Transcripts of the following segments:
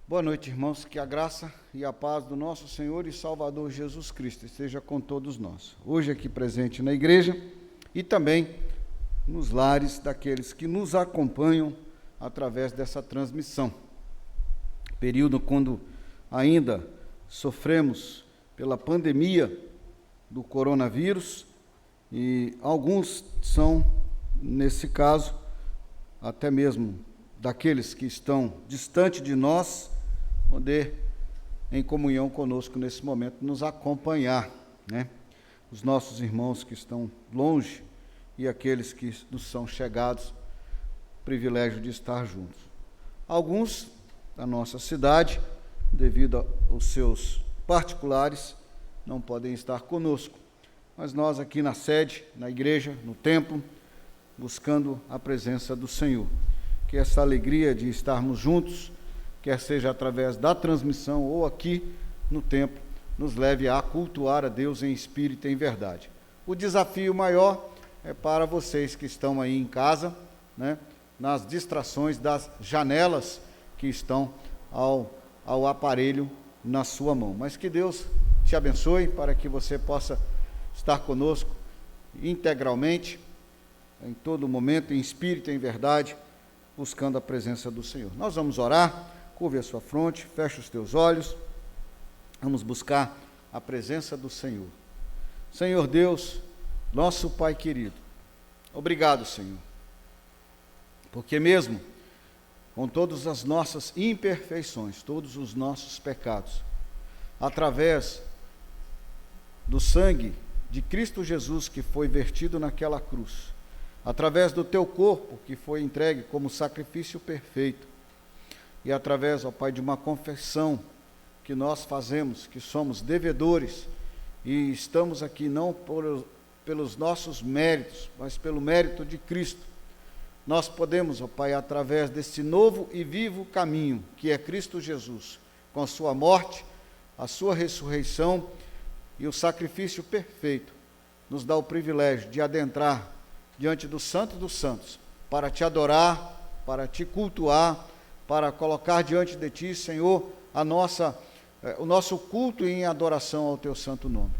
Boa noite, irmãos, que a graça e a paz do nosso Senhor e Salvador Jesus Cristo esteja com todos nós, hoje aqui presente na igreja e também nos lares daqueles que nos acompanham através dessa transmissão. Período quando ainda sofremos pela pandemia do coronavírus e alguns são, nesse caso, até mesmo daqueles que estão distante de nós, poder, em comunhão conosco nesse momento, nos acompanhar, né? Os nossos irmãos que estão longe e aqueles que nos são chegados, privilégio de estar juntos. Alguns da nossa cidade, devido aos seus particulares, não podem estar conosco, mas nós aqui na sede, na igreja, no templo, buscando a presença do Senhor. Que essa alegria de estarmos juntos, quer seja através da transmissão ou aqui no templo, nos leve a cultuar a Deus em espírito e em verdade. O desafio maior é para vocês que estão aí em casa, né, nas distrações das janelas que estão ao aparelho na sua mão. Mas que Deus te abençoe para que você possa estar conosco integralmente, em todo momento, em espírito e em verdade, buscando a presença do Senhor. Nós vamos orar. Curve a sua fronte, feche os teus olhos, vamos buscar a presença do Senhor. Senhor Deus, nosso Pai querido, obrigado, Senhor, porque mesmo com todas as nossas imperfeições, todos os nossos pecados, através do sangue de Cristo Jesus que foi vertido naquela cruz, através do teu corpo que foi entregue como sacrifício perfeito, e através, ó Pai, de uma confissão que nós fazemos, que somos devedores, e estamos aqui não pelos nossos méritos, mas pelo mérito de Cristo, nós podemos, ó Pai, através desse novo e vivo caminho, que é Cristo Jesus, com a sua morte, a sua ressurreição e o sacrifício perfeito, nos dá o privilégio de adentrar diante do Santo dos Santos, para te adorar, para te cultuar, para colocar diante de ti, Senhor, o nosso culto em adoração ao teu santo nome.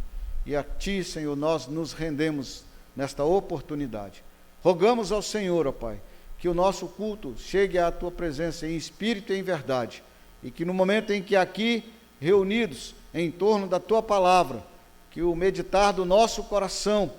E a ti, Senhor, nós nos rendemos nesta oportunidade. Rogamos ao Senhor, ó Pai, que o nosso culto chegue à tua presença em espírito e em verdade, e que no momento em que aqui, reunidos em torno da tua palavra, que o meditar do nosso coração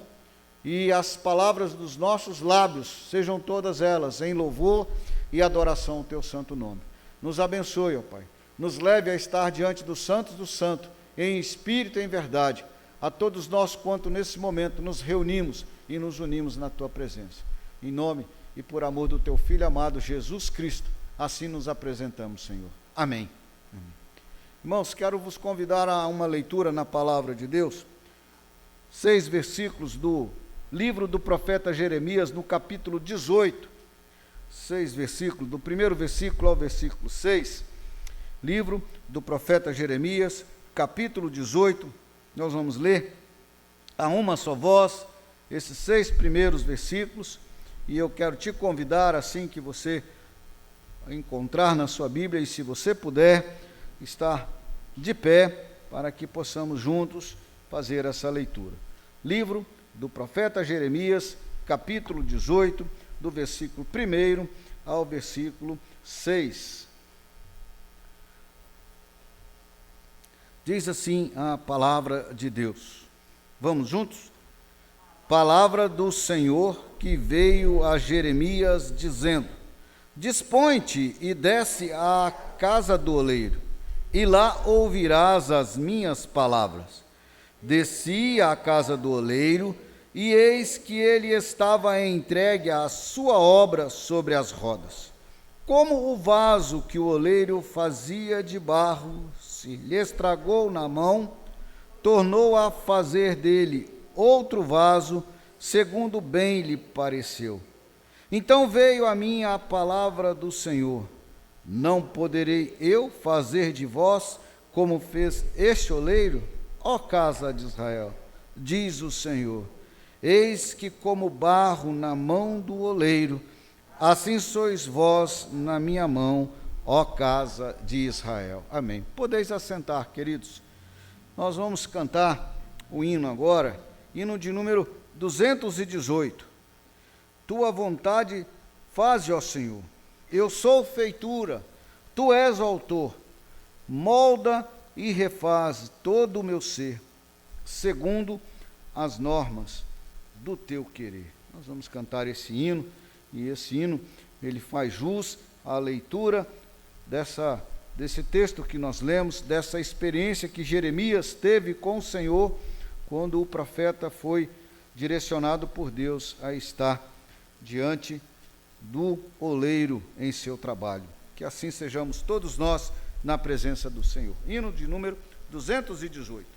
e as palavras dos nossos lábios sejam todas elas em louvor e adoração ao teu santo nome. Nos abençoe, ó Pai, nos leve a estar diante dos santos do santo, em espírito e em verdade, a todos nós quanto nesse momento nos reunimos e nos unimos na tua presença. Em nome e por amor do teu Filho amado Jesus Cristo, assim nos apresentamos, Senhor. Amém. Amém. Irmãos, quero vos convidar a uma leitura na palavra de Deus, 6 versículos do livro do profeta Jeremias, no capítulo 18, 6 versículos, do primeiro versículo ao versículo 6, livro do profeta Jeremias, capítulo 18, nós vamos ler a uma só voz, esses 6 primeiros versículos, e eu quero te convidar, assim que você encontrar na sua Bíblia, e se você puder, estar de pé, para que possamos juntos fazer essa leitura. Livro do profeta Jeremias, capítulo 18, do versículo 1 ao versículo 6. Diz assim a palavra de Deus. Vamos juntos? Palavra do Senhor que veio a Jeremias dizendo: Dispõe-te e desce à casa do oleiro, e lá ouvirás as minhas palavras. Desci à casa do oleiro, e eis que ele estava entregue à sua obra sobre as rodas. Como o vaso que o oleiro fazia de barro se lhe estragou na mão, tornou a fazer dele outro vaso, segundo bem lhe pareceu. Então veio a mim a palavra do Senhor: Não poderei eu fazer de vós como fez este oleiro, ó casa de Israel? Diz o Senhor. Eis que como barro na mão do oleiro, assim sois vós na minha mão, ó casa de Israel. Amém. Podeis assentar, queridos. Nós vamos cantar o hino agora, hino de número 218. Tua vontade faze, ó Senhor. Eu sou feitura, tu és o autor. Molda e refaz todo o meu ser, segundo as normas do teu querer. Nós vamos cantar esse hino, e esse hino, ele faz jus à leitura desse texto que nós lemos, dessa experiência que Jeremias teve com o Senhor, quando o profeta foi direcionado por Deus a estar diante do oleiro em seu trabalho. Que assim sejamos todos nós na presença do Senhor. Hino de número 218.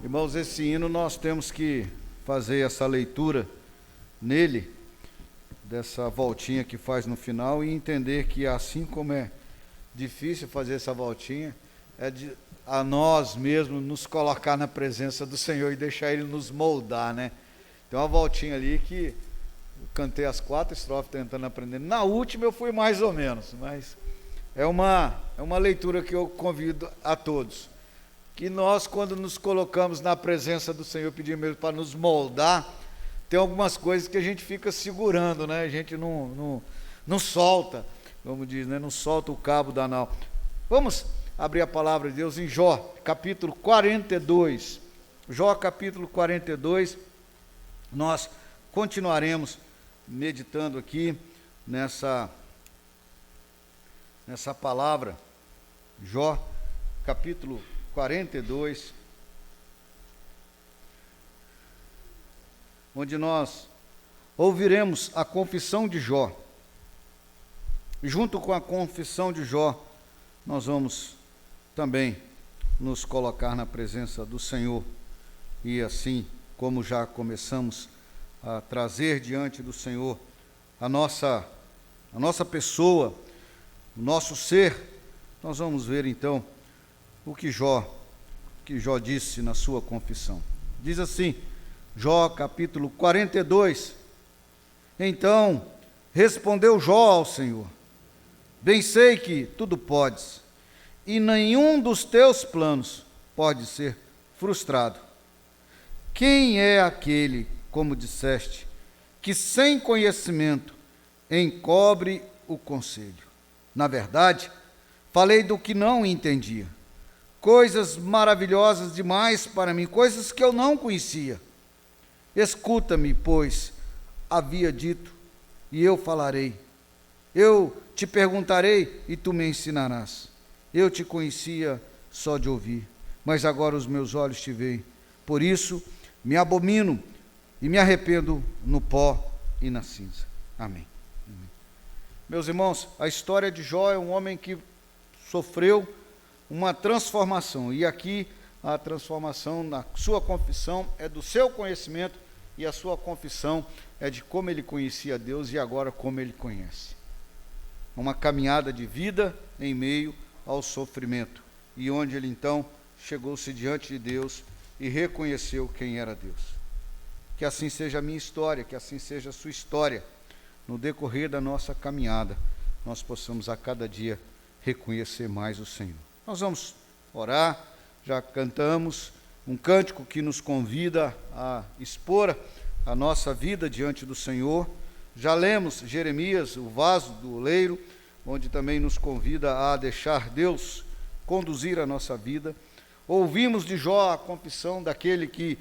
Irmãos, esse hino nós temos que fazer essa leitura nele, dessa voltinha que faz no final, e entender que assim como é difícil fazer essa voltinha, a nós mesmos nos colocar na presença do Senhor e deixar Ele nos moldar, né? Tem uma voltinha ali que eu cantei as 4 estrofes tentando aprender. Na última eu fui mais ou menos, mas é uma leitura que eu convido a todos. Que nós, quando nos colocamos na presença do Senhor, pedimos mesmo para nos moldar, tem algumas coisas que a gente fica segurando, né? A gente não solta, como diz, né? Não solta o cabo da nau. Vamos abrir a palavra de Deus em Jó, capítulo 42. Jó, capítulo 42, nós continuaremos meditando aqui nessa palavra. Jó, capítulo 42, onde nós ouviremos a confissão de Jó. Junto com a confissão de Jó, nós vamos também nos colocar na presença do Senhor, e assim como já começamos a trazer diante do Senhor a nossa pessoa, o nosso ser, nós vamos ver então o que Jó disse na sua confissão. Diz assim, Jó capítulo 42, então respondeu Jó ao Senhor, bem sei que tudo podes, e nenhum dos teus planos pode ser frustrado. Quem é aquele, como disseste, que sem conhecimento encobre o conselho? Na verdade, falei do que não entendia, coisas maravilhosas demais para mim, coisas que eu não conhecia. Escuta-me, pois havia dito, e eu falarei. Eu te perguntarei e tu me ensinarás. Eu te conhecia só de ouvir, mas agora os meus olhos te veem. Por isso me abomino e me arrependo no pó e na cinza. Amém. Amém. Meus irmãos, a história de Jó é um homem que sofreu uma transformação, e aqui a transformação na sua confissão é do seu conhecimento, e a sua confissão é de como ele conhecia Deus e agora como ele conhece. Uma caminhada de vida em meio ao sofrimento, e onde ele então chegou-se diante de Deus e reconheceu quem era Deus. Que assim seja a minha história, que assim seja a sua história. No decorrer da nossa caminhada, nós possamos a cada dia reconhecer mais o Senhor. Nós vamos orar, já cantamos um cântico que nos convida a expor a nossa vida diante do Senhor. Já lemos Jeremias, o vaso do oleiro, onde também nos convida a deixar Deus conduzir a nossa vida. Ouvimos de Jó a confissão daquele que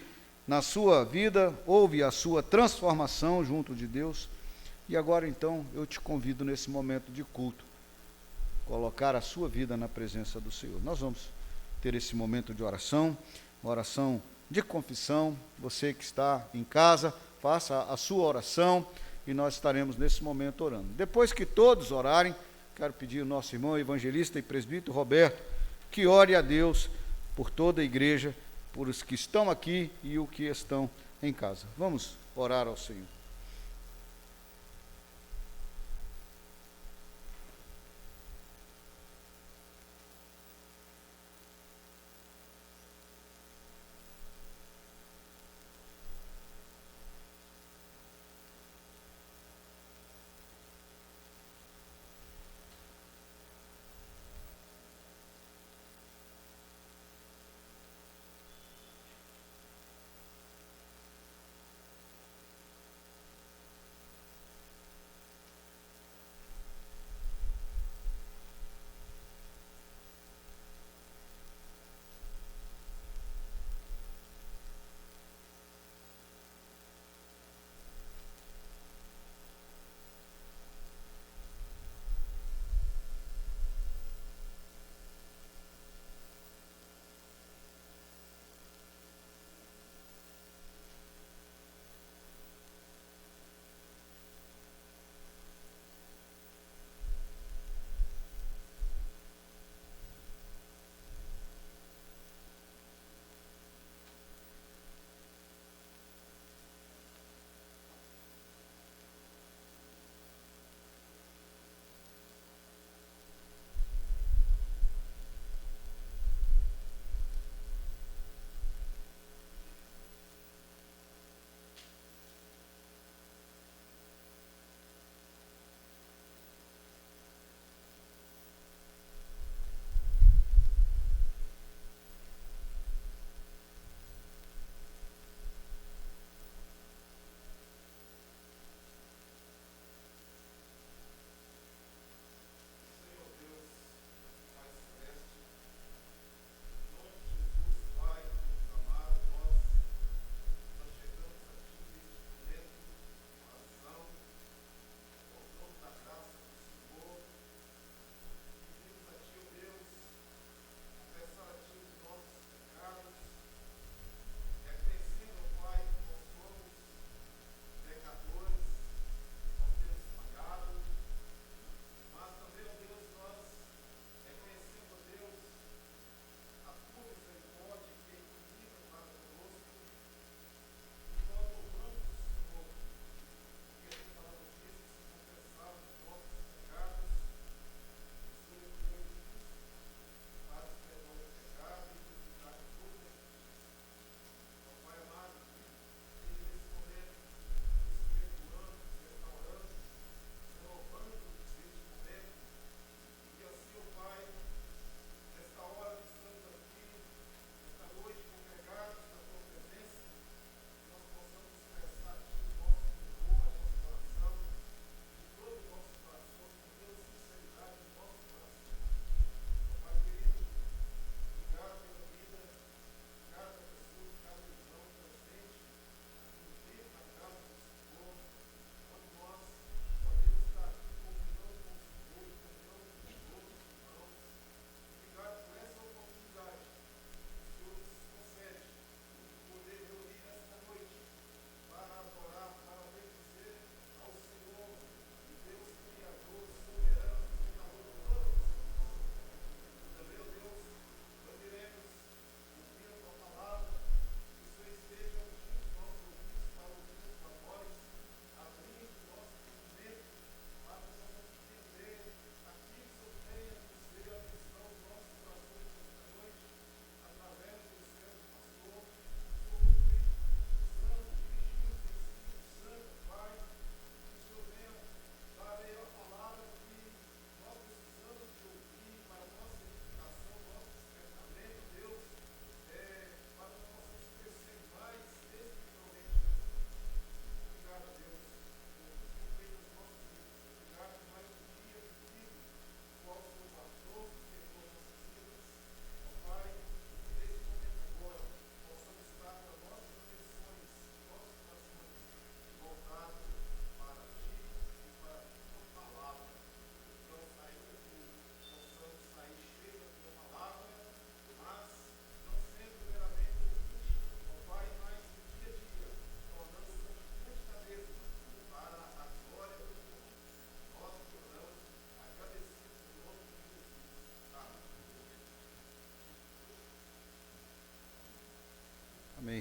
na sua vida houve a sua transformação junto de Deus. E agora então eu te convido nesse momento de culto, colocar a sua vida na presença do Senhor. Nós vamos ter esse momento de oração, uma oração de confissão. Você que está em casa, faça a sua oração e nós estaremos nesse momento orando. Depois que todos orarem, quero pedir ao nosso irmão evangelista e presbítero Roberto que ore a Deus por toda a igreja, por os que estão aqui e os que estão em casa. Vamos orar ao Senhor.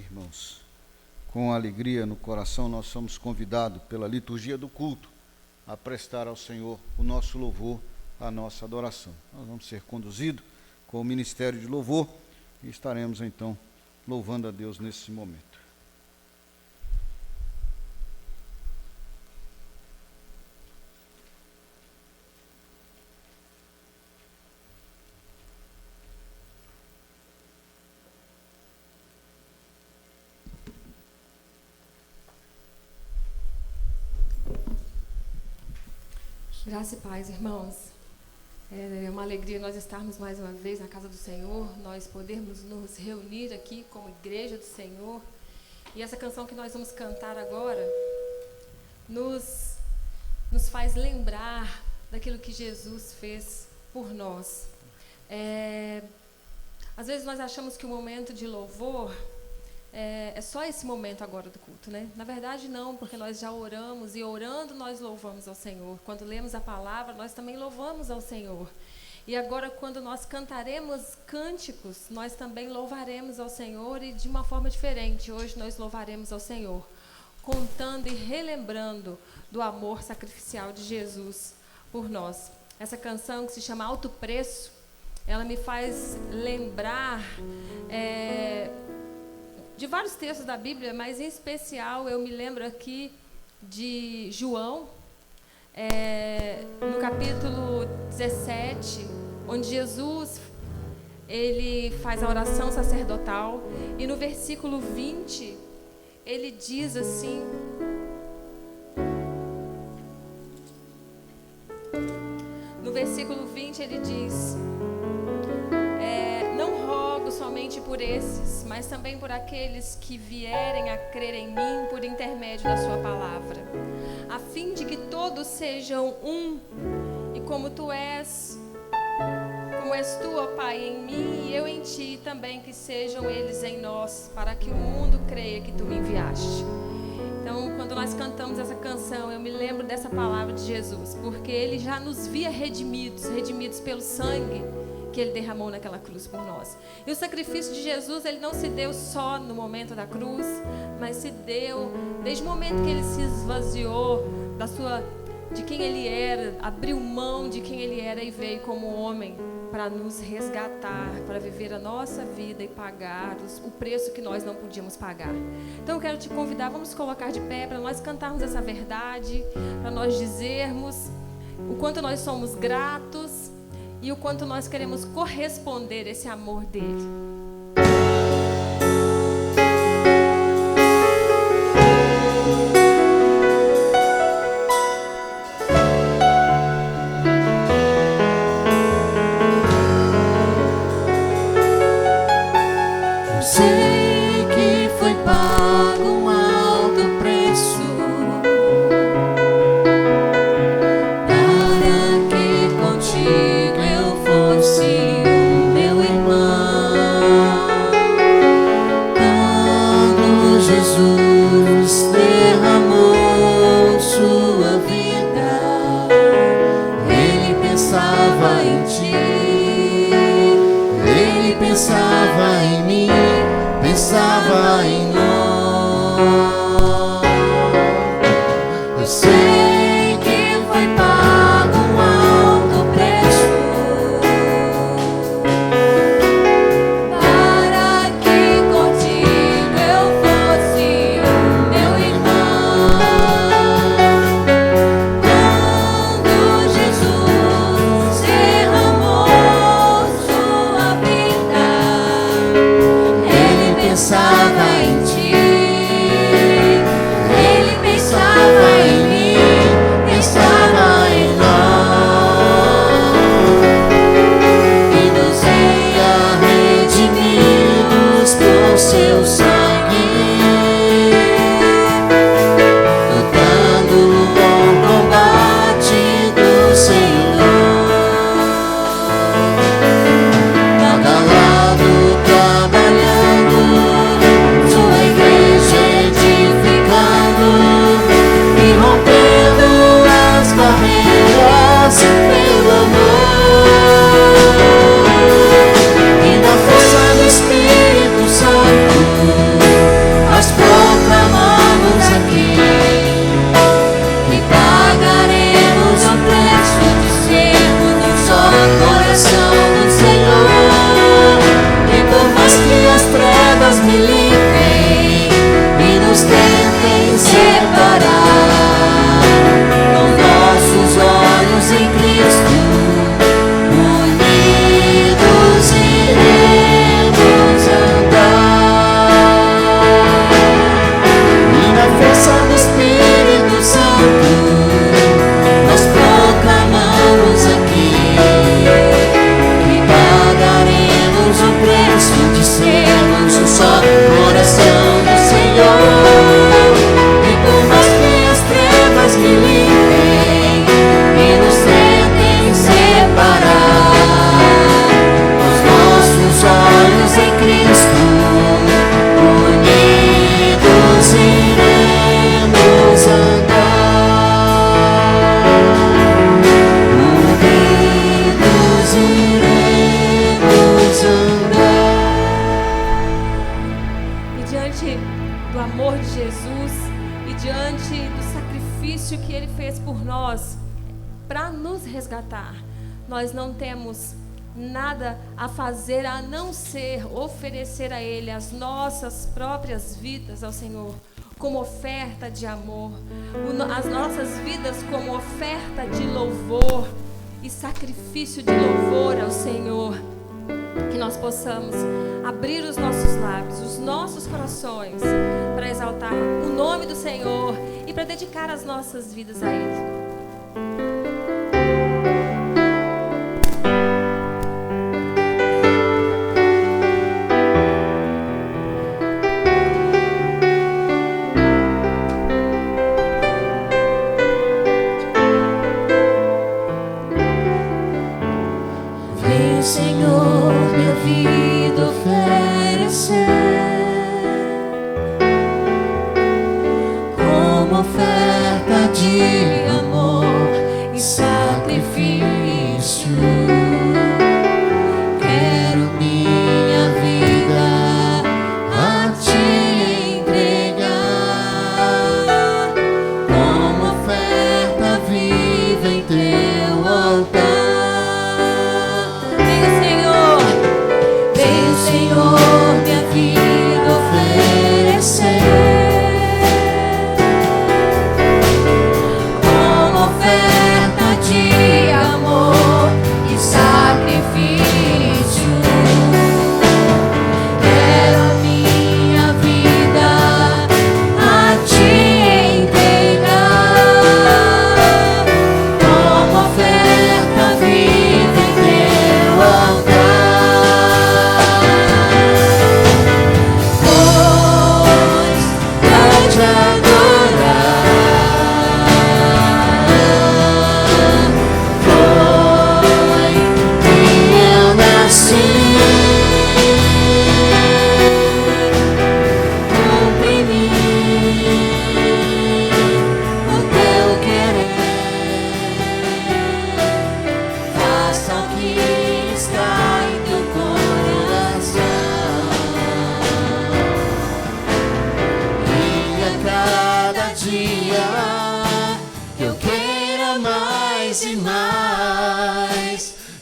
irmãos, com alegria no coração, nós somos convidados pela liturgia do culto a prestar ao Senhor o nosso louvor, a nossa adoração. Nós vamos ser conduzidos com o ministério de louvor e estaremos então louvando a Deus nesse momento. Graça e paz, irmãos. É uma alegria nós estarmos mais uma vez na casa do Senhor, nós podermos nos reunir aqui como igreja do Senhor. E essa canção que nós vamos cantar agora nos faz lembrar daquilo que Jesus fez por nós. Às vezes nós achamos que o momento de louvor é só esse momento agora do culto, né? Na verdade não, porque nós já oramos e orando nós louvamos ao Senhor. Quando lemos a palavra, nós também louvamos ao Senhor. E agora quando nós cantaremos cânticos, nós também louvaremos ao Senhor e de uma forma diferente. Hoje nós louvaremos ao Senhor, contando e relembrando do amor sacrificial de Jesus por nós. Essa canção que se chama Alto Preço, ela me faz lembrar de vários textos da Bíblia, mas em especial eu me lembro aqui de João, no capítulo 17, onde Jesus ele faz a oração sacerdotal e no versículo 20 ele diz assim: no versículo 20 ele diz: não rogo somente por esses, mas também por aqueles que vierem a crer em mim por intermédio da sua palavra, a fim de que todos sejam um, e como és tu, ó Pai, em mim e eu em ti, também que sejam eles em nós, para que o mundo creia que tu me enviaste. Então, quando nós cantamos essa canção, eu me lembro dessa palavra de Jesus, porque ele já nos via redimidos pelo sangue que ele derramou naquela cruz por nós. E o sacrifício de Jesus, ele não se deu só no momento da cruz, mas se deu desde o momento que ele se esvaziou de quem ele era, abriu mão de quem ele era e veio como homem para nos resgatar, para viver a nossa vida e pagar o preço que nós não podíamos pagar. Então eu quero te convidar, vamos colocar de pé para nós cantarmos essa verdade, para nós dizermos o quanto nós somos gratos e o quanto nós queremos corresponder a esse amor dele. Sei que foi pago um alto preço para que contigo eu fosse o meu irmão. Quando Jesus derramou sua vida, ele pensava em ti, ele pensava em mim, pensava em nós. Eu sei que foi pago um alto preço para que contigo eu fosse o meu irmão. Quando Jesus derramou sua vida, ele pensava em ti, fez por nós para nos resgatar. Nós não temos nada a fazer a não ser oferecer a Ele as nossas próprias vidas ao Senhor, como oferta de amor, as nossas vidas como oferta de louvor e sacrifício de louvor ao Senhor. Que nós possamos abrir os nossos lábios, os nossos corações, para exaltar o nome do Senhor e para dedicar as nossas vidas a Ele. Vem, Senhor, minha vida oferecer como oferta de amor e sacrifício. Quero minha vida a te entregar como oferta viva em teu altar. Senhor, minha vida oferecer como oferta de amor e sacrifício. Quero a minha vida a te entregar como oferta viva em teu altar.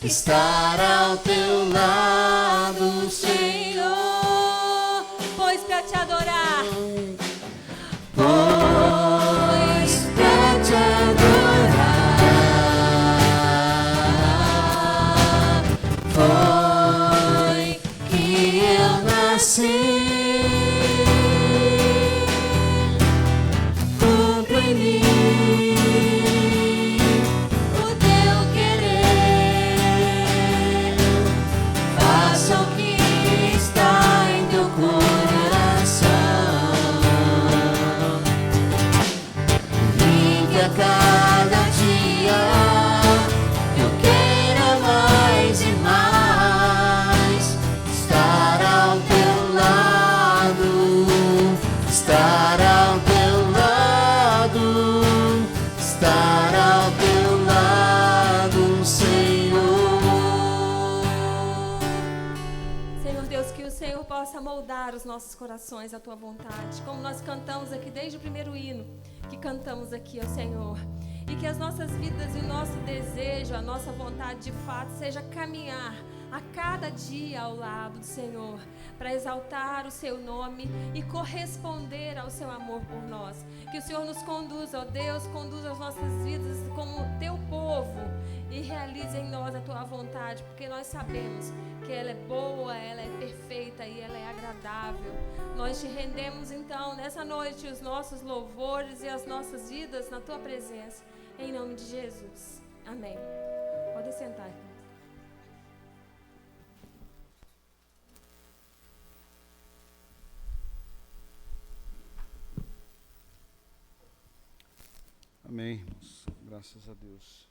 Estar ao teu lado, Senhor, pois para te adorar, pois pra te adorar foi que eu nasci. Cumpre em mim o teu querer, faça o que está em teu coração, e que a cada dia eu queira mais e mais estar ao teu lado, estar ao teu lado, estar ao teu lado, Senhor. Senhor Deus, que o Senhor possa moldar os nossos corações à tua vontade, como nós cantamos aqui desde o primeiro hino que cantamos aqui ao Senhor. E que as nossas vidas e o nosso desejo, a nossa vontade de fato seja caminhar a cada dia ao lado do Senhor, para exaltar o seu nome e corresponder ao seu amor por nós. Que o Senhor nos conduza, ó Deus, conduza as nossas vidas como teu povo e realize em nós a tua vontade, porque nós sabemos que ela é boa, ela é perfeita e ela é agradável. Nós te rendemos então nessa noite os nossos louvores e as nossas vidas na tua presença, em nome de Jesus. Amém. Pode sentar, irmãos. Amém, irmãos. Graças a Deus.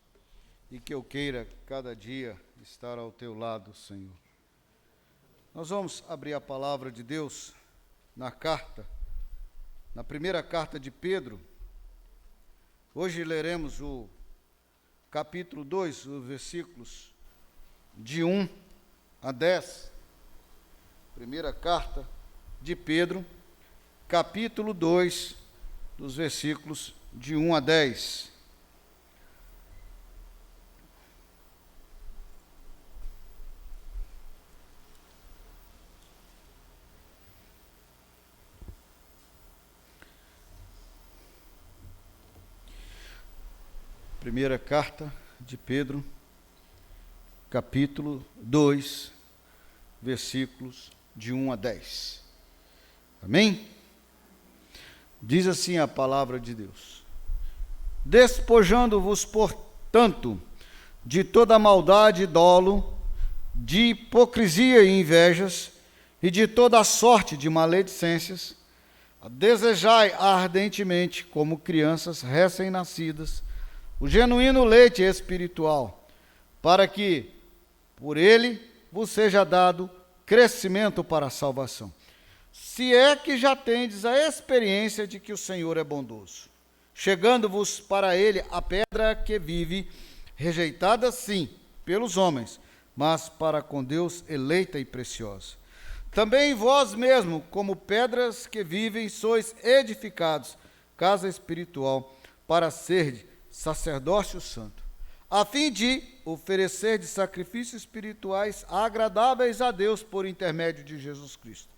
E que eu queira cada dia estar ao teu lado, Senhor. Nós vamos abrir a palavra de Deus na primeira carta de Pedro. Hoje leremos o capítulo 2, os versículos de 1 a 10. Primeira carta de Pedro, capítulo 2, dos versículos de 1 a 10. Primeira carta de Pedro, capítulo 2, versículos de 1 a 10. Amém? Diz assim a palavra de Deus: despojando-vos, portanto, de toda maldade e dolo, de hipocrisia e invejas, e de toda sorte de maledicências, desejai ardentemente, como crianças recém-nascidas, o genuíno leite espiritual, para que, por ele, vos seja dado crescimento para a salvação. Se é que já tendes a experiência de que o Senhor é bondoso, chegando-vos para ele a pedra que vive, rejeitada sim pelos homens, mas para com Deus eleita e preciosa. Também vós mesmo, como pedras que vivem, sois edificados, casa espiritual, para serdes sacerdócio santo, a fim de oferecer de sacrifícios espirituais agradáveis a Deus por intermédio de Jesus Cristo.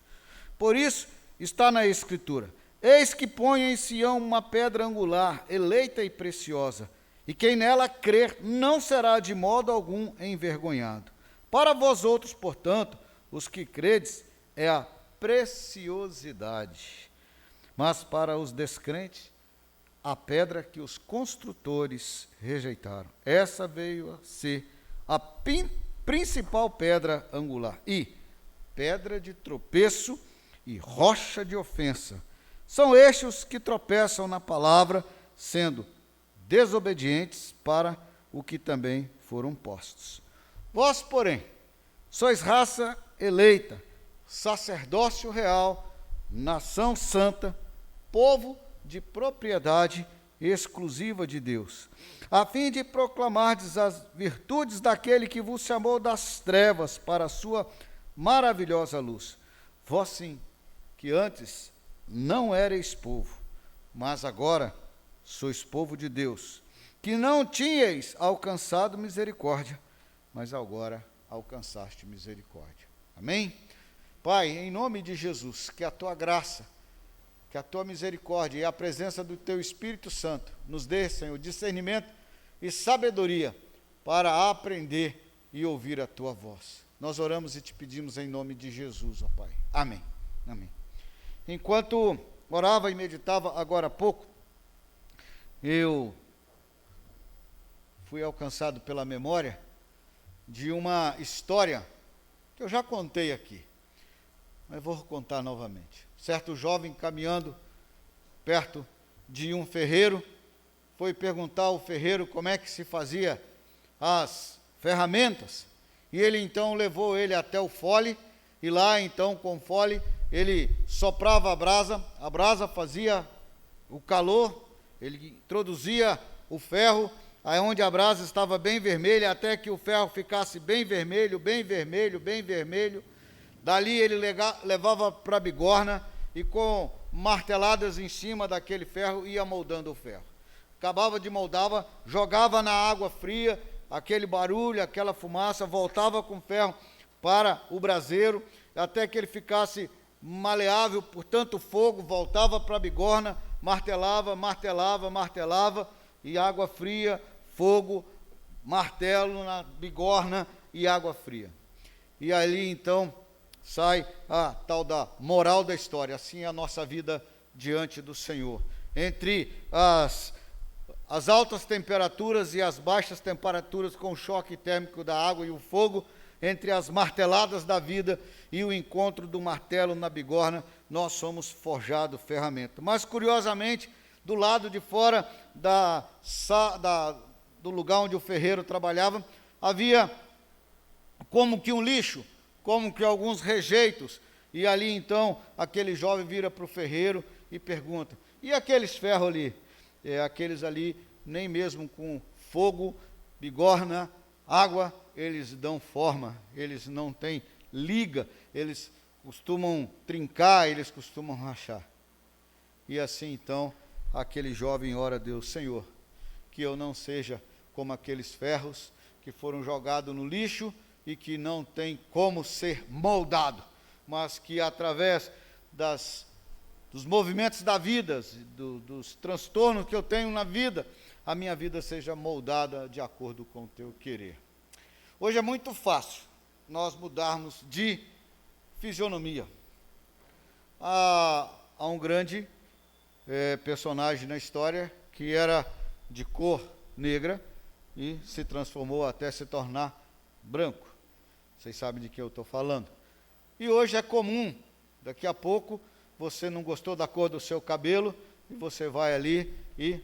Por isso está na Escritura: eis que ponho em Sião uma pedra angular, eleita e preciosa, e quem nela crer não será de modo algum envergonhado. Para vós outros, portanto, os que credes, é a preciosidade, mas para os descrentes, a pedra que os construtores rejeitaram. Essa veio a ser a principal pedra angular, e pedra de tropeço e rocha de ofensa. São estes os que tropeçam na palavra, sendo desobedientes para o que também foram postos. Vós, porém, sois raça eleita, sacerdócio real, nação santa, povo de propriedade exclusiva de Deus, a fim de proclamardes as virtudes daquele que vos chamou das trevas para a sua maravilhosa luz. Vós sim, que antes não erais povo, mas agora sois povo de Deus, que não tinhais alcançado misericórdia, mas agora alcançaste misericórdia. Amém? Pai, em nome de Jesus, que a tua graça, que a tua misericórdia e a presença do teu Espírito Santo nos dê, Senhor, discernimento e sabedoria para aprender e ouvir a tua voz. Nós oramos e te pedimos em nome de Jesus, ó Pai. Amém. Amém. Enquanto orava e meditava agora há pouco, eu fui alcançado pela memória de uma história que eu já contei aqui, mas vou contar novamente. Certo jovem caminhando perto de um ferreiro, foi perguntar ao ferreiro como é que se fazia as ferramentas, e ele então levou ele até o fole, e lá então com o fole ele soprava a brasa fazia o calor, ele introduzia o ferro, aí onde a brasa estava bem vermelha, até que o ferro ficasse bem vermelho, bem vermelho, bem vermelho. Dali ele levava para a bigorna e com marteladas em cima daquele ferro ia moldando o ferro. Acabava de moldar, jogava na água fria, aquele barulho, aquela fumaça, voltava com o ferro para o braseiro, até que ele ficasse maleável por tanto fogo, voltava para a bigorna, martelava, e água fria, fogo, martelo na bigorna e água fria. E ali então sai a tal da moral da história. Assim é a nossa vida diante do Senhor. Entre as altas temperaturas e as baixas temperaturas, com o choque térmico da água e o fogo, entre as marteladas da vida e o encontro do martelo na bigorna, nós somos forjados ferramenta. Mas, curiosamente, do lado de fora do lugar onde o ferreiro trabalhava, havia como que um lixo, como que alguns rejeitos, e ali então aquele jovem vira para o ferreiro e pergunta: e aqueles ferros ali? Aqueles ali, nem mesmo com fogo, bigorna, água, eles dão forma, eles não têm liga, eles costumam trincar, eles costumam rachar. E assim então aquele jovem ora a Deus: Senhor, que eu não seja como aqueles ferros que foram jogados no lixo e que não tem como ser moldado, mas que através dos movimentos da vida, dos transtornos que eu tenho na vida, a minha vida seja moldada de acordo com o teu querer. Hoje é muito fácil nós mudarmos de fisionomia. Há um grande personagem na história que era de cor negra e se transformou até se tornar branco. Vocês sabem de que eu estou falando. E hoje é comum, daqui a pouco, você não gostou da cor do seu cabelo, e você vai ali e,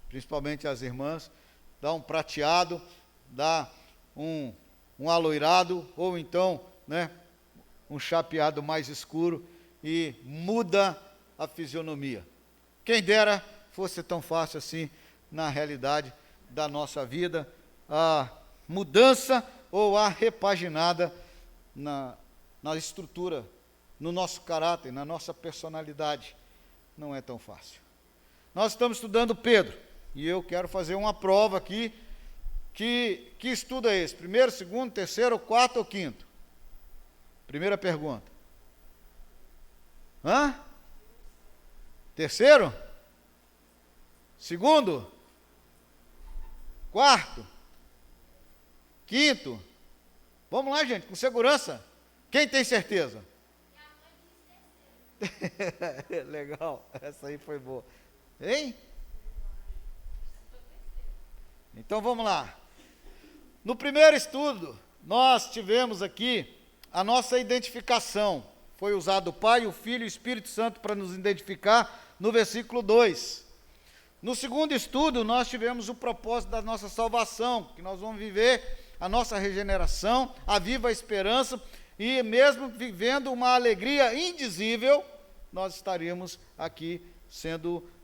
principalmente as irmãs, dá um prateado, dá um aloirado, ou então, né, um chapeado mais escuro, e muda a fisionomia. Quem dera fosse tão fácil assim, na realidade da nossa vida, a mudança ou a repaginada na estrutura, no nosso caráter, na nossa personalidade. Não é tão fácil. Nós estamos estudando Pedro, e eu quero fazer uma prova aqui. Que estudo é esse? Primeiro, segundo, terceiro, quarto ou quinto? Primeira pergunta. Terceiro? Segundo? Quarto? Quinto? Vamos lá, gente, com segurança. Quem tem certeza? Legal, essa aí foi boa. Hein? Então vamos lá. No primeiro estudo, nós tivemos aqui a nossa identificação. Foi usado o Pai, o Filho e o Espírito Santo para nos identificar no versículo 2. No segundo estudo, nós tivemos o propósito da nossa salvação, que nós vamos viver a nossa regeneração, a viva esperança, e mesmo vivendo uma alegria indizível, nós estaríamos aqui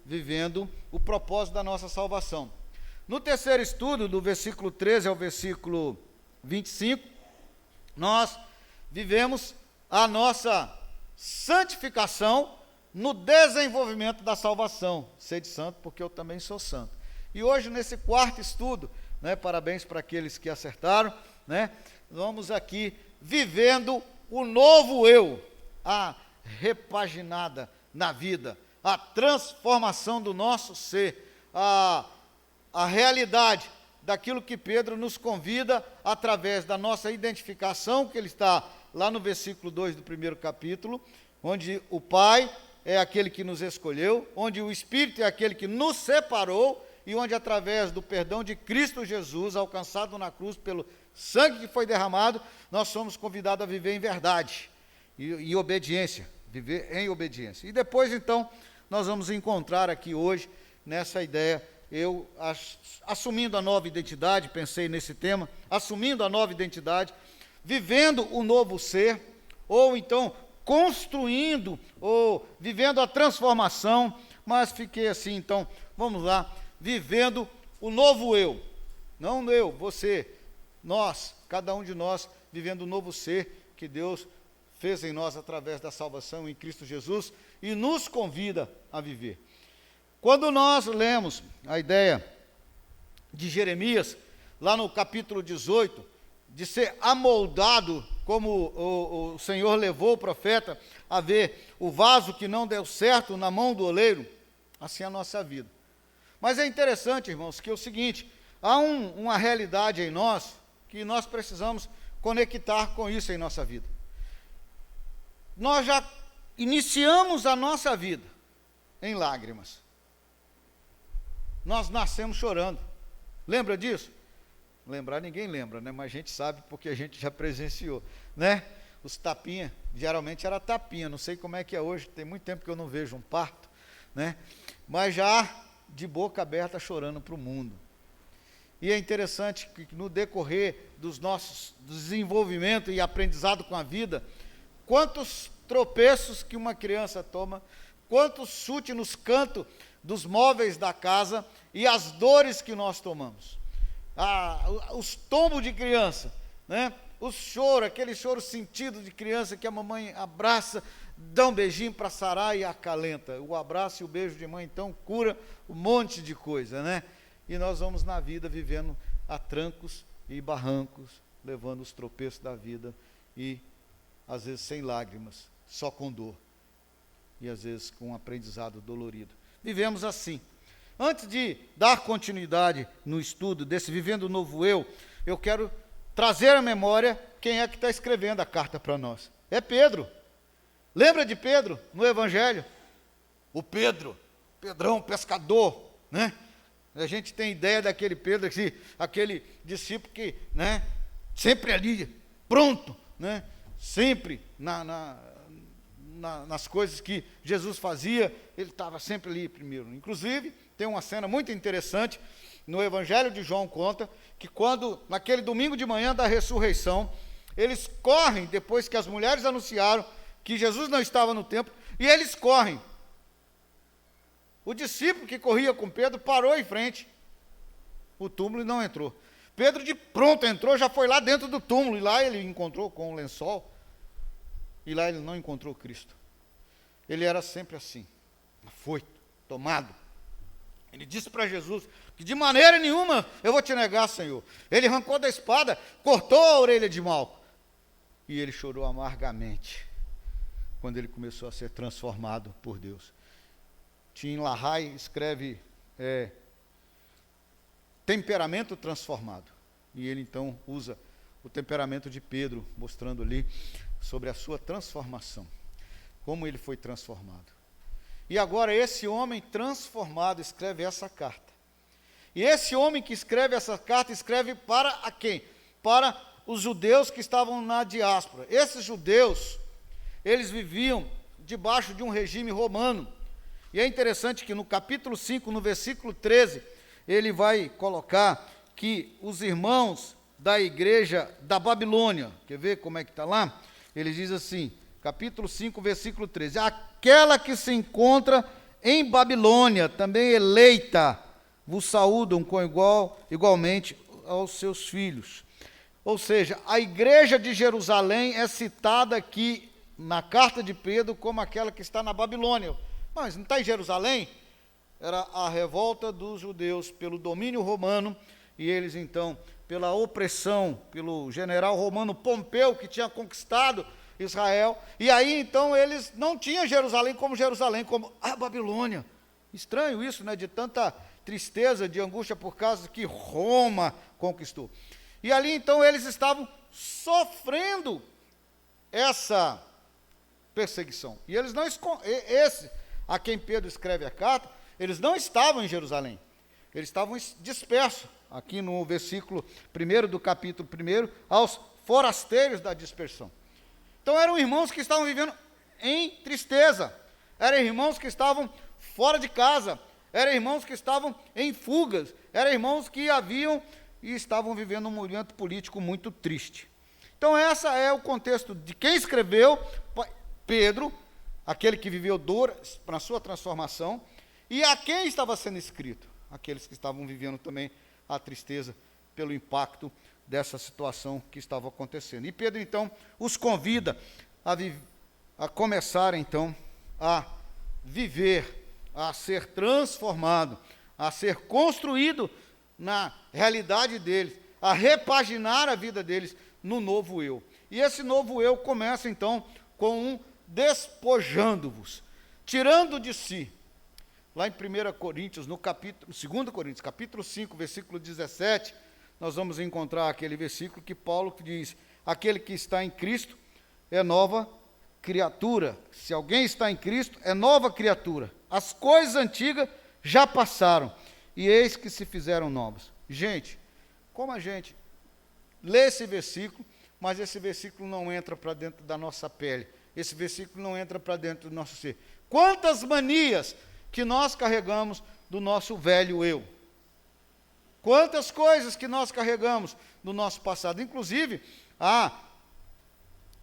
vivendo o propósito da nossa salvação. No terceiro estudo, do versículo 13 ao versículo 25, nós vivemos a nossa santificação no desenvolvimento da salvação. Sede santo, porque eu também sou santo. E hoje, nesse quarto estudo, né, parabéns para aqueles que acertaram, né, vamos aqui vivendo o novo eu, a repaginada na vida, a transformação do nosso ser, a realidade daquilo que Pedro nos convida através da nossa identificação, que ele está lá no versículo 2 do primeiro capítulo, onde o Pai é aquele que nos escolheu, onde o Espírito é aquele que nos separou, e onde através do perdão de Cristo Jesus, alcançado na cruz pelo sangue que foi derramado, nós somos convidados a viver em verdade e obediência, viver em obediência. E depois, então, nós vamos encontrar aqui hoje, nessa ideia, eu assumindo a nova identidade, pensei nesse tema, assumindo a nova identidade, vivendo o novo ser, ou então construindo, ou vivendo a transformação, mas fiquei assim, então, vamos lá, vivendo o novo eu, não eu, você, nós, cada um de nós, vivendo o novo ser que Deus fez em nós através da salvação em Cristo Jesus, e nos convida a viver. Quando nós lemos a ideia de Jeremias, lá no capítulo 18, de ser amoldado, como o Senhor levou o profeta a ver o vaso que não deu certo na mão do oleiro, assim é a nossa vida. Mas é interessante, irmãos, que é o seguinte, há uma realidade em nós, que nós precisamos conectar com isso em nossa vida. Nós já iniciamos a nossa vida em lágrimas. Nós nascemos chorando. Lembra disso? Lembrar ninguém lembra, né? Mas a gente sabe porque a gente já presenciou, né? Os tapinha, geralmente era tapinha, não sei como é que é hoje, tem muito tempo que eu não vejo um parto, né? Mas já de boca aberta chorando para o mundo. E é interessante que no decorrer dos nossos desenvolvimento e aprendizado com a vida, quantos tropeços que uma criança toma, quantos chutes nos cantos dos móveis da casa e as dores que nós tomamos. Os tombos de criança, né? O choro, aquele choro sentido de criança que a mamãe abraça, dá um beijinho para sarar e acalenta. O abraço e o beijo de mãe, então, cura um monte de coisa, né? E nós vamos na vida vivendo a trancos e barrancos, levando os tropeços da vida e, às vezes, sem lágrimas, só com dor. E, às vezes, com um aprendizado dolorido. Vivemos assim. antes de dar continuidade no estudo desse Vivendo o Novo Eu quero trazer à memória quem é que está escrevendo a carta para nós. É Pedro. Lembra de Pedro no Evangelho? O Pedrão, pescador, né? A gente tem ideia daquele Pedro, aquele discípulo que, né, sempre ali, pronto, né? Sempre nas coisas que Jesus fazia, ele estava sempre ali primeiro. Inclusive, tem uma cena muito interessante, no Evangelho de João conta, que quando, naquele domingo de manhã da ressurreição, eles correm, depois que as mulheres anunciaram que Jesus não estava no templo, e eles correm. O discípulo que corria com Pedro parou em frente o túmulo e não entrou. Pedro de pronto entrou, já foi lá dentro do túmulo, e lá ele encontrou com um lençol, e lá ele não encontrou Cristo. Ele era sempre assim, afoito, tomado. Ele disse para Jesus que de maneira nenhuma eu vou te negar, Senhor. Ele arrancou da espada, cortou a orelha de Malco, e ele chorou amargamente quando ele começou a ser transformado por Deus. Tim LaHaye escreve temperamento transformado, e ele então usa o temperamento de Pedro, mostrando ali sobre a sua transformação, como ele foi transformado. E agora esse homem transformado escreve essa carta. E esse homem que escreve essa carta, escreve para a quem? Para os judeus que estavam na diáspora. Esses judeus, eles viviam debaixo de um regime romano. E é interessante que no capítulo 5, no versículo 13, ele vai colocar que os irmãos da igreja da Babilônia, quer ver como é que está lá? Ele diz assim, capítulo 5, versículo 13, aquela que se encontra em Babilônia, também eleita, vos saúdam igualmente aos seus filhos. Ou seja, a igreja de Jerusalém é citada aqui na carta de Pedro como aquela que está na Babilônia. Mas não está em Jerusalém? Era a revolta dos judeus pelo domínio romano, e eles então, pela opressão, pelo general romano Pompeu, que tinha conquistado Israel, e aí então eles não tinham Jerusalém, como a Babilônia. Estranho isso, né? De tanta tristeza, de angústia por causa que Roma conquistou. E ali então eles estavam sofrendo essa perseguição. E eles não a quem Pedro escreve a carta, eles não estavam em Jerusalém, eles estavam dispersos, aqui no versículo 1 do capítulo 1, aos forasteiros da dispersão. Então eram irmãos que estavam vivendo em tristeza, eram irmãos que estavam fora de casa, eram irmãos que estavam em fugas, eram irmãos que haviam e estavam vivendo um momento político muito triste. Então esse é o contexto de quem escreveu, Pedro, aquele que viveu dor na sua transformação, e a quem estava sendo escrito? Aqueles que estavam vivendo também a tristeza pelo impacto dessa situação que estava acontecendo. E Pedro, então, os convida a começar, então, a viver, a ser transformado, a ser construído na realidade deles, a repaginar a vida deles no novo eu. E esse novo eu começa, então, com um despojando-vos, tirando de si. Lá em 1 Coríntios, no capítulo, 2 Coríntios, capítulo 5, versículo 17, nós vamos encontrar aquele versículo que Paulo diz, aquele que está em Cristo é nova criatura. Se alguém está em Cristo, é nova criatura. As coisas antigas já passaram, e eis que se fizeram novas. Gente, como a gente lê esse versículo, mas esse versículo não entra para dentro da nossa pele, esse versículo não entra para dentro do nosso ser. Quantas manias que nós carregamos do nosso velho eu. Quantas coisas que nós carregamos do nosso passado. Inclusive, há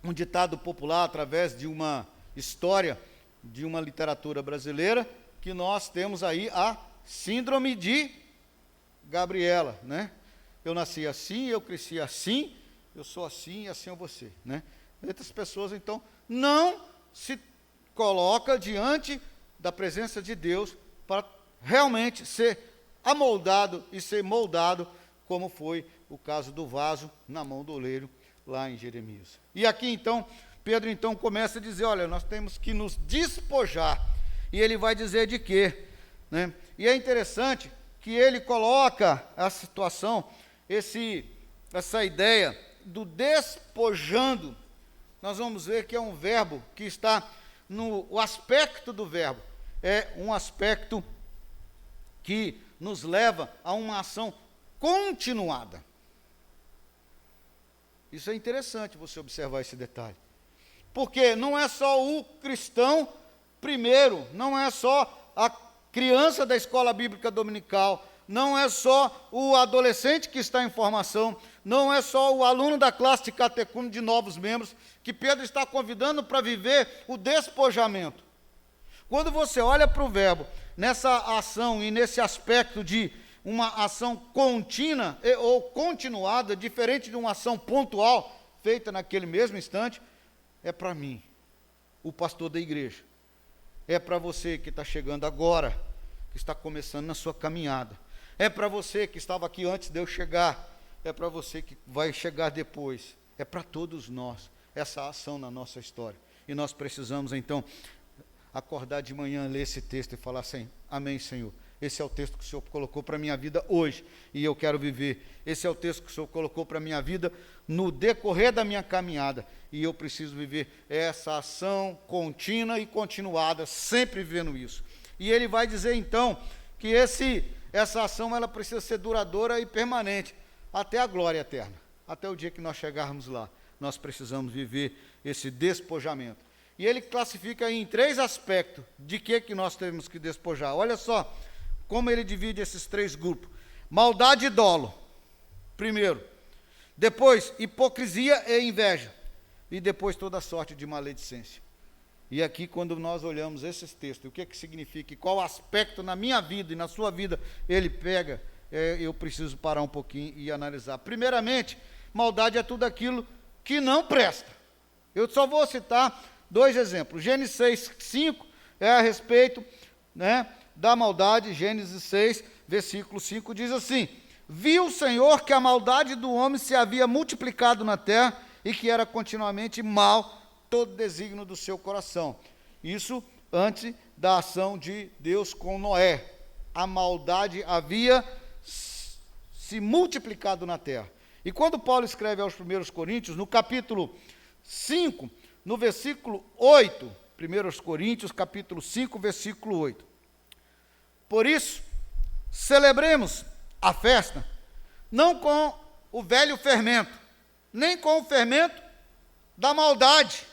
um ditado popular, através de uma história de uma literatura brasileira, que nós temos aí a síndrome de Gabriela, né? Eu nasci assim, eu cresci assim, eu sou assim e assim é você, né? Muitas pessoas, então, não se coloca diante da presença de Deus para realmente ser amoldado e ser moldado, como foi o caso do vaso na mão do oleiro, lá em Jeremias. E aqui, então, Pedro, então, começa a dizer, olha, nós temos que nos despojar. E ele vai dizer de quê? né? E é interessante que ele coloca a situação, essa ideia do despojando. Nós vamos ver que é um verbo que está o aspecto do verbo é um aspecto que nos leva a uma ação continuada. Isso é interessante você observar esse detalhe. Porque não é só o cristão primeiro, não é só a criança da escola bíblica dominical, não é só o adolescente que está em formação, não é só o aluno da classe de catecúmeno de novos membros, que Pedro está convidando para viver o despojamento. Quando você olha para o verbo, nessa ação e nesse aspecto de uma ação contínua ou continuada, diferente de uma ação pontual, feita naquele mesmo instante, é para mim, o pastor da igreja. É para você que está chegando agora, que está começando na sua caminhada. É para você que estava aqui antes de eu chegar. É para você que vai chegar depois. É para todos nós, essa ação na nossa história. E nós precisamos, então, acordar de manhã, ler esse texto e falar assim: amém, Senhor. Esse é o texto que o Senhor colocou para a minha vida hoje, e eu quero viver. Esse é o texto que o Senhor colocou para a minha vida no decorrer da minha caminhada, e eu preciso viver essa ação contínua e continuada, sempre vivendo isso. E ele vai dizer, então, que essa ação ela precisa ser duradoura e permanente, até a glória eterna, até o dia que nós chegarmos lá. Nós precisamos viver esse despojamento. E ele classifica em 3 aspectos de que nós temos que despojar. Olha só como ele divide esses 3 grupos. Maldade e dolo, primeiro. Depois, hipocrisia e inveja. E depois, toda sorte de maledicência. E aqui, quando nós olhamos esses textos, o que significa e qual aspecto na minha vida e na sua vida ele pega, eu preciso parar um pouquinho e analisar. Primeiramente, maldade é tudo aquilo que não presta. Eu só vou citar 2 exemplos. Gênesis 6:5 é a respeito, né, da maldade. Gênesis 6, versículo 5 diz assim: viu o Senhor que a maldade do homem se havia multiplicado na terra e que era continuamente mal todo desígnio do seu coração. Isso antes da ação de Deus com Noé. A maldade havia se multiplicado na terra. E quando Paulo escreve aos 1 Coríntios, no capítulo 5, no versículo 8, 1 Coríntios, capítulo 5, versículo 8. Por isso, celebremos a festa, não com o velho fermento, nem com o fermento da maldade,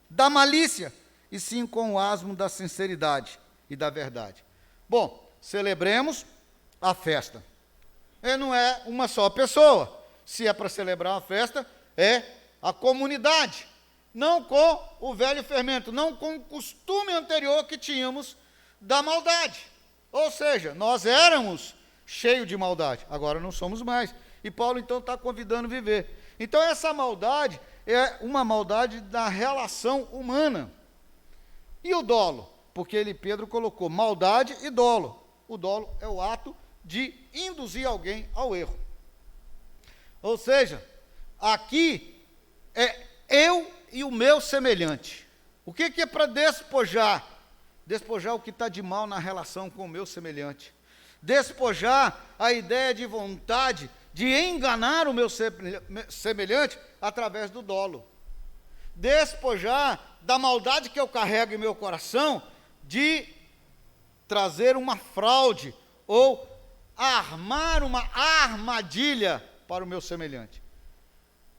da malícia, e sim com o asmo da sinceridade e da verdade. Bom, celebremos a festa. E não é uma só pessoa. Se é para celebrar uma festa, é a comunidade. Não com o velho fermento, não com o costume anterior que tínhamos da maldade. Ou seja, nós éramos cheios de maldade, agora não somos mais. E Paulo então está convidando a viver. Então essa maldade é uma maldade da relação humana. E o dolo? Porque Pedro colocou maldade e dolo. O dolo é o ato de induzir alguém ao erro. Ou seja, aqui é eu e o meu semelhante. O que é para despojar? Despojar o que está de mal na relação com o meu semelhante. Despojar a ideia de vontade de enganar o meu semelhante através do dolo. Despojar da maldade que eu carrego em meu coração de trazer uma fraude ou armar uma armadilha para o meu semelhante.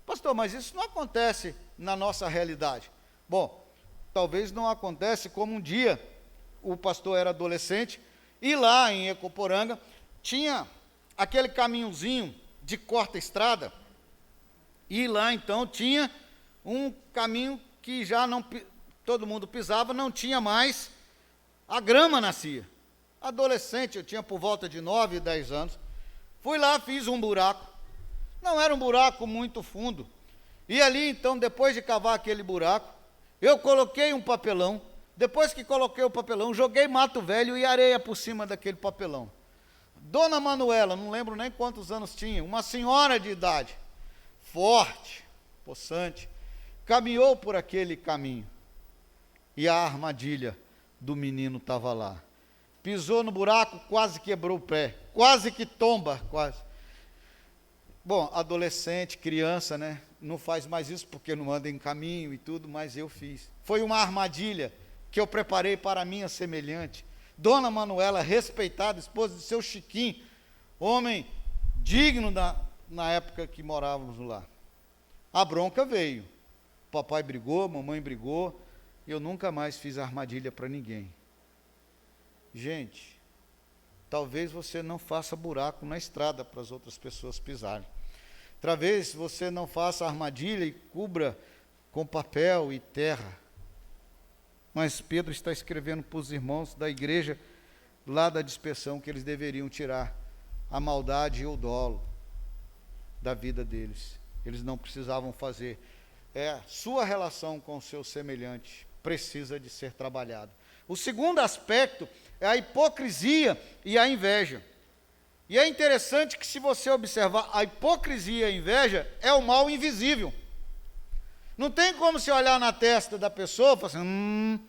Pastor, mas isso não acontece na nossa realidade. Bom, talvez não acontece como um dia o pastor era adolescente e lá em Ecoporanga tinha aquele caminhozinho de corta-estrada e lá então tinha um caminho que já não todo mundo pisava, não tinha mais, a grama nascia. Adolescente, eu tinha por volta de 9, 10 anos, fui lá, fiz um buraco, não era um buraco muito fundo, e ali então, depois de cavar aquele buraco, eu coloquei um papelão, depois que coloquei o papelão, joguei mato velho e areia por cima daquele papelão. Dona Manuela, não lembro nem quantos anos tinha, uma senhora de idade, forte, possante, caminhou por aquele caminho, e a armadilha do menino estava lá. pisou no buraco, quase quebrou o pé, quase que tomba, quase. Bom, adolescente, criança, né? Não faz mais isso porque não anda em caminho e tudo, mas eu fiz. Foi uma armadilha que eu preparei para a minha semelhante. Dona Manuela, respeitada, esposa de seu Chiquinho, homem digno na época que morávamos lá. A bronca veio. Papai brigou, mamãe brigou, eu nunca mais fiz armadilha para ninguém. Gente, talvez você não faça buraco na estrada para as outras pessoas pisarem. Talvez você não faça armadilha e cubra com papel e terra. Mas Pedro está escrevendo para os irmãos da igreja, lá da dispersão, que eles deveriam tirar a maldade e o dolo da vida deles. Eles não precisavam fazer. Sua relação com o seu semelhante precisa de ser trabalhada. O segundo aspecto é a hipocrisia e a inveja. E é interessante que, se você observar, a hipocrisia e a inveja é o mal invisível. Não tem como você olhar na testa da pessoa e falar assim,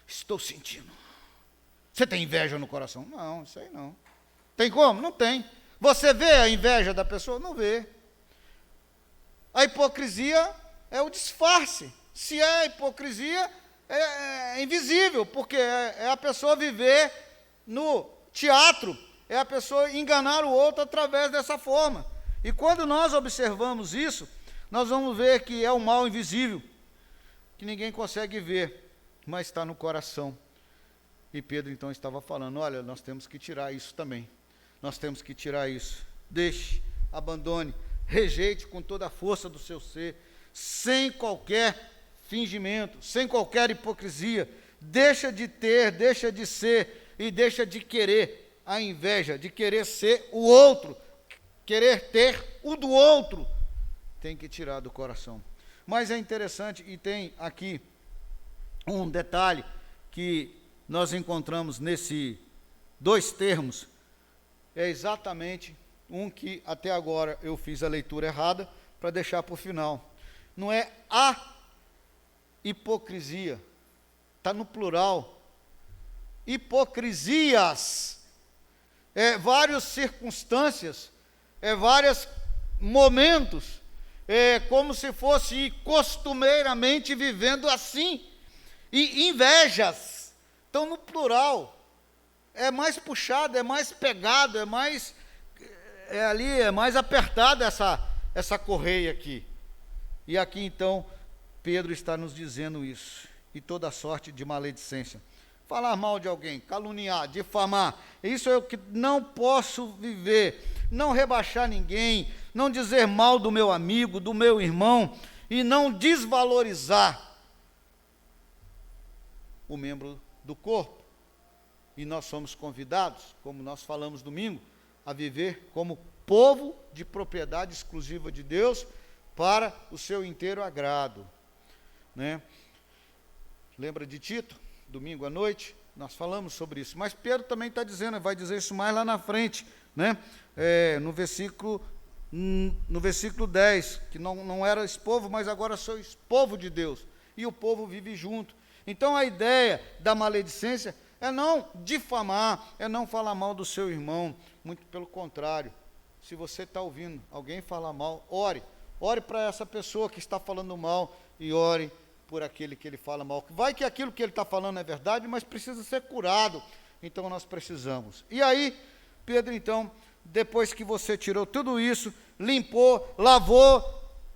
estou sentindo. Você tem inveja no coração? Não, isso aí não. Tem como? Não tem. Você vê a inveja da pessoa? Não vê. A hipocrisia é o disfarce. Se é hipocrisia, é invisível, porque é a pessoa viver no teatro, é a pessoa enganar o outro através dessa forma. E quando nós observamos isso, nós vamos ver que é o mal invisível, que ninguém consegue ver, mas está no coração. E Pedro então estava falando, olha, nós temos que tirar isso também. Nós temos que tirar isso. Deixe, abandone, rejeite com toda a força do seu ser, sem qualquer fingimento, sem qualquer hipocrisia. Deixa de ter, deixa de ser e deixa de querer a inveja, de querer ser o outro, querer ter o do outro. Tem que tirar do coração. Mas é interessante, e tem aqui um detalhe que nós encontramos nesse dois termos, é exatamente um que até agora eu fiz a leitura errada, para deixar para o final. Não é a hipocrisia, está no plural. Hipocrisias, várias circunstâncias, vários momentos, como se fosse costumeiramente vivendo assim. E invejas, estão no plural. É mais puxado, é mais pegado, é mais apertada essa correia aqui. E aqui então Pedro está nos dizendo isso. E toda sorte de maledicência. Falar mal de alguém, caluniar, difamar, isso é o que não posso viver. Não rebaixar ninguém, não dizer mal do meu amigo, do meu irmão, e não desvalorizar o membro do corpo. E nós somos convidados, como nós falamos domingo, a viver como povo de propriedade exclusiva de Deus, para o seu inteiro agrado, né? Lembra de Tito? Domingo à noite, nós falamos sobre isso. Mas Pedro também está dizendo, vai dizer isso mais lá na frente, né? No versículo 10, que não era esse povo, mas agora sois povo de Deus. E o povo vive junto. Então a ideia da maledicência é não difamar, é não falar mal do seu irmão. Muito pelo contrário. Se você está ouvindo alguém falar mal, ore. Ore para essa pessoa que está falando mal e ore por aquele que ele fala mal. Vai que aquilo que ele está falando é verdade, mas precisa ser curado. Então nós precisamos. E aí, Pedro, então, depois que você tirou tudo isso, limpou, lavou,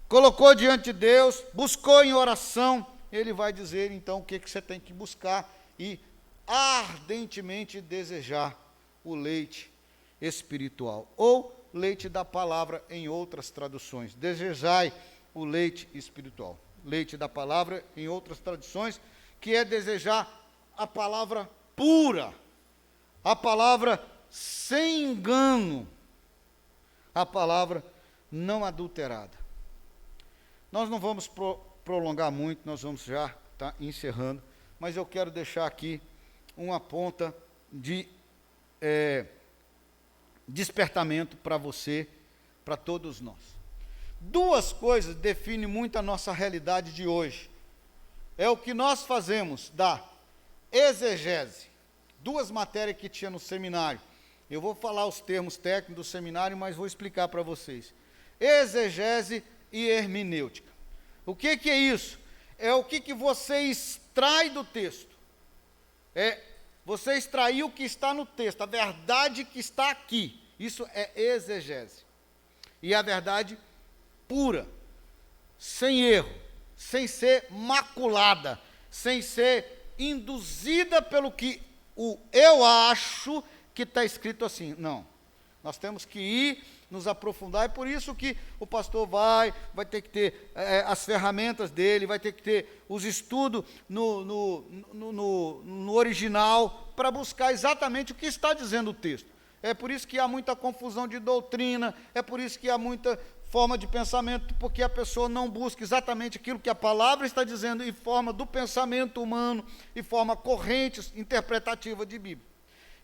colocou diante de Deus, buscou em oração, ele vai dizer então o que você tem que buscar e ardentemente desejar o leite espiritual, ou leite da palavra em outras traduções. Desejai o leite espiritual. Leite da palavra em outras traduções, que é desejar a palavra pura, a palavra sem engano, a palavra não adulterada. Nós não vamos prolongar muito, nós vamos já estar encerrando, mas eu quero deixar aqui uma ponta de despertamento para você, para todos nós. Duas coisas definem muito a nossa realidade de hoje. É o que nós fazemos da exegese duas matérias que tinha no seminário. Eu vou falar os termos técnicos do seminário, mas vou explicar para vocês. Exegese e hermenêutica. O que é isso? É o que você extrai do texto. É você extrair o que está no texto, a verdade que está aqui. Isso é exegese. E a verdade pura, sem erro, sem ser maculada, sem ser induzida pelo que eu acho que está escrito assim. Não. Nós temos que ir, nos aprofundar, é por isso que o pastor vai ter que ter as ferramentas dele, vai ter que ter os estudos no original, para buscar exatamente o que está dizendo o texto. É por isso que há muita confusão de doutrina, é por isso que há muita forma de pensamento, porque a pessoa não busca exatamente aquilo que a palavra está dizendo em forma do pensamento humano, em forma corrente, interpretativa de Bíblia.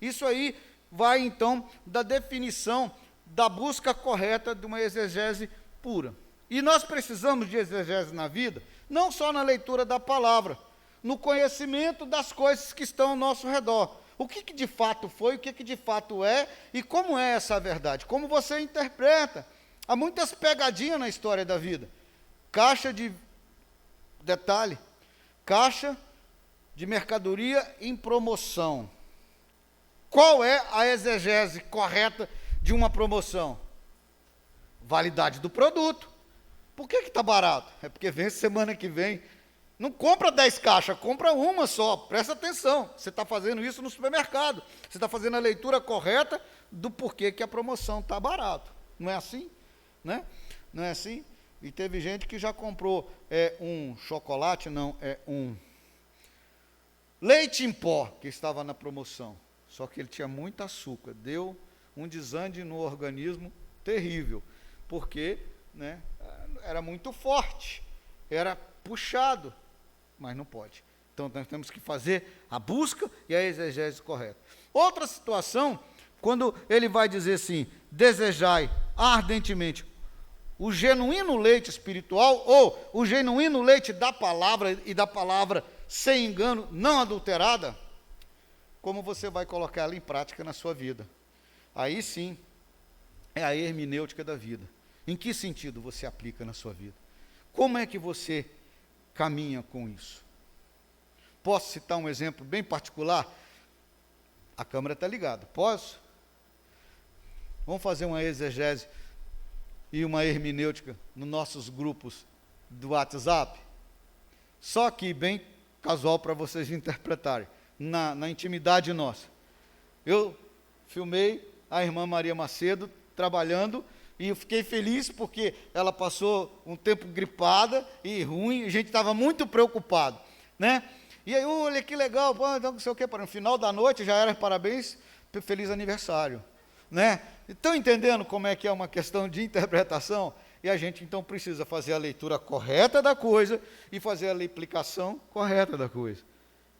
Isso aí vai, então, da definição da busca correta de uma exegese pura. E nós precisamos de exegese na vida, não só na leitura da palavra, no conhecimento das coisas que estão ao nosso redor. O que de fato foi, o que de fato é, e como é essa verdade, como você interpreta. Há muitas pegadinhas na história da vida. Caixa de mercadoria em promoção. Qual é a exegese correta de uma promoção? Validade do produto. Por que está barato? É porque vence semana que vem. Não compra 10 caixas, compra uma só. Presta atenção. Você está fazendo isso no supermercado. Você está fazendo a leitura correta do porquê que a promoção está barato. Não é assim? Né? Não é assim? E teve gente que já comprou um chocolate, um leite em pó, que estava na promoção. Só que ele tinha muito açúcar. Deu um desande no organismo terrível, porque, né, era muito forte, era puxado, mas não pode. Então nós temos que fazer a busca e a exegese correta. Outra situação, quando ele vai dizer assim, desejai ardentemente o genuíno leite espiritual, ou o genuíno leite da palavra, e da palavra sem engano, não adulterada, como você vai colocar ela em prática na sua vida? Aí sim, é a hermenêutica da vida. Em que sentido você aplica na sua vida? Como é que você caminha com isso? Posso citar um exemplo bem particular? A câmera está ligada. Posso? Vamos fazer uma exegese e uma hermenêutica nos nossos grupos do WhatsApp? Só que bem casual para vocês interpretarem, na intimidade nossa. Eu filmei a irmã Maria Macedo trabalhando, e eu fiquei feliz porque ela passou um tempo gripada e ruim, a gente estava muito preocupado, né? E aí, olha que legal, pô, então não sei o que, no final da noite já era parabéns, feliz aniversário, né? Estão entendendo como é que é uma questão de interpretação? E a gente então precisa fazer a leitura correta da coisa e fazer a aplicação correta da coisa.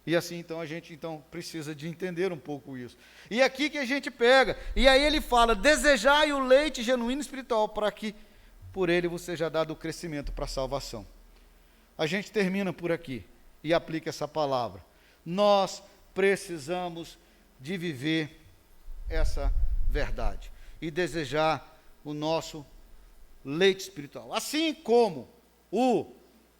E assim, então, a gente precisa de entender um pouco isso. E aqui que a gente pega, e aí ele fala, desejai o leite genuíno espiritual, para que por ele você seja dado o crescimento para a salvação. A gente termina por aqui, e aplica essa palavra. Nós precisamos de viver essa verdade, e desejar o nosso leite espiritual. Assim como o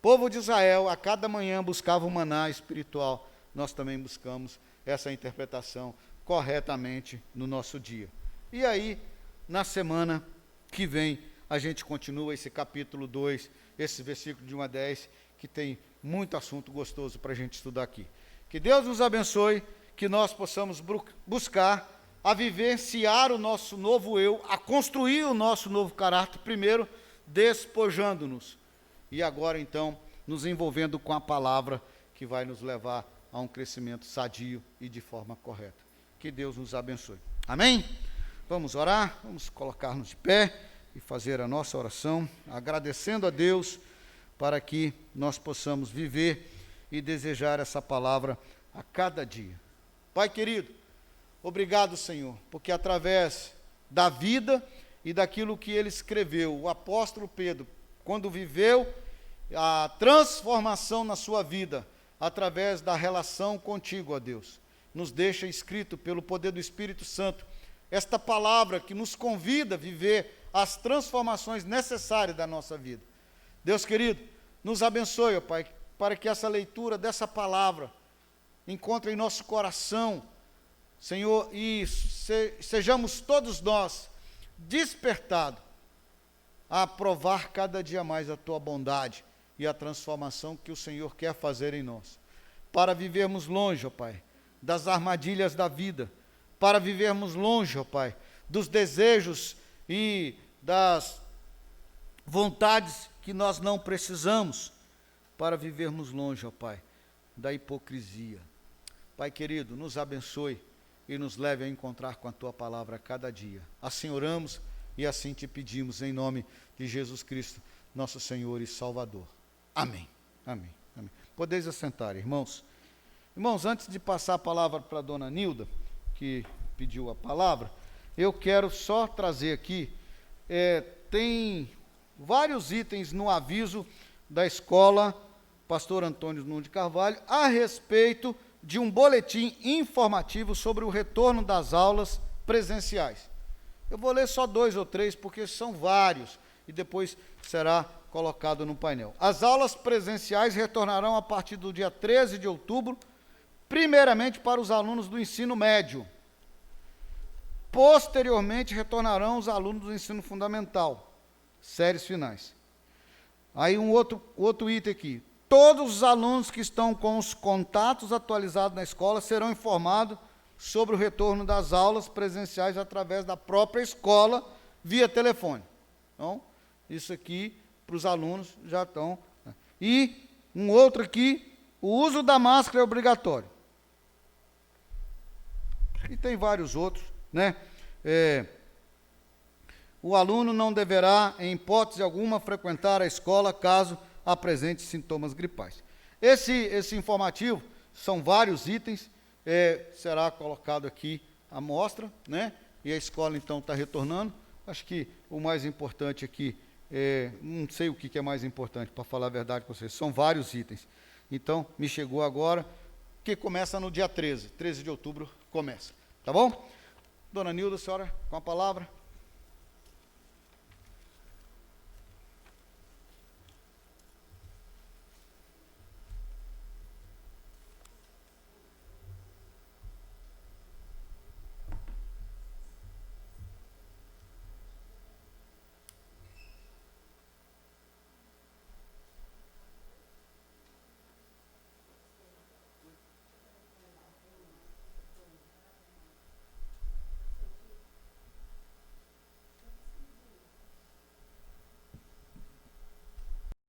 povo de Israel, a cada manhã buscava o maná espiritual, nós também buscamos essa interpretação corretamente no nosso dia. E aí, na semana que vem, a gente continua esse capítulo 2, esse versículo de 1 a 10, que tem muito assunto gostoso para a gente estudar aqui. Que Deus nos abençoe, que nós possamos buscar a vivenciar o nosso novo eu, a construir o nosso novo caráter, primeiro despojando-nos, e agora então nos envolvendo com a palavra que vai nos levar a um crescimento sadio e de forma correta. Que Deus nos abençoe. Amém? Vamos orar, vamos colocar-nos de pé e fazer a nossa oração, agradecendo a Deus para que nós possamos viver e desejar essa palavra a cada dia. Pai querido, obrigado, Senhor, porque através da vida e daquilo que ele escreveu, o apóstolo Pedro, quando viveu a transformação na sua vida, através da relação contigo, ó Deus, nos deixa escrito pelo poder do Espírito Santo esta palavra que nos convida a viver as transformações necessárias da nossa vida. Deus querido, nos abençoe, ó Pai, para que essa leitura dessa palavra encontre em nosso coração, Senhor, e sejamos todos nós despertados a provar cada dia mais a Tua bondade e a transformação que o Senhor quer fazer em nós, para vivermos longe, ó Pai, das armadilhas da vida, para vivermos longe, ó Pai, dos desejos e das vontades que nós não precisamos, para vivermos longe, ó Pai, da hipocrisia. Pai querido, nos abençoe e nos leve a encontrar com a Tua palavra a cada dia. Assim oramos e assim te pedimos, em nome de Jesus Cristo, nosso Senhor e Salvador. Amém. Amém. Amém. Podeis assentar, irmãos. Irmãos, antes de passar a palavra para a dona Nilda, que pediu a palavra, eu quero só trazer aqui, tem vários itens no aviso da escola Pastor Antônio Nunes de Carvalho a respeito de um boletim informativo sobre o retorno das aulas presenciais. Eu vou ler só 2 ou 3, porque são vários, e depois será colocado no painel. As aulas presenciais retornarão a partir do dia 13 de outubro, primeiramente para os alunos do ensino médio. Posteriormente, retornarão os alunos do ensino fundamental, séries finais. Aí um outro item aqui. Todos os alunos que estão com os contatos atualizados na escola serão informados sobre o retorno das aulas presenciais através da própria escola, via telefone. Então, isso aqui, para os alunos, já estão. E um outro aqui, o uso da máscara é obrigatório. E tem vários outros, né? O aluno não deverá, em hipótese alguma, frequentar a escola caso apresente sintomas gripais. Esse informativo, são vários itens, será colocado aqui à mostra, né? E a escola, então, está retornando. Acho que o mais importante aqui, não sei o que é mais importante, para falar a verdade com vocês, são vários itens. Então, me chegou agora, que começa no dia 13 de outubro começa, tá bom? Dona Nilda, a senhora, com a palavra.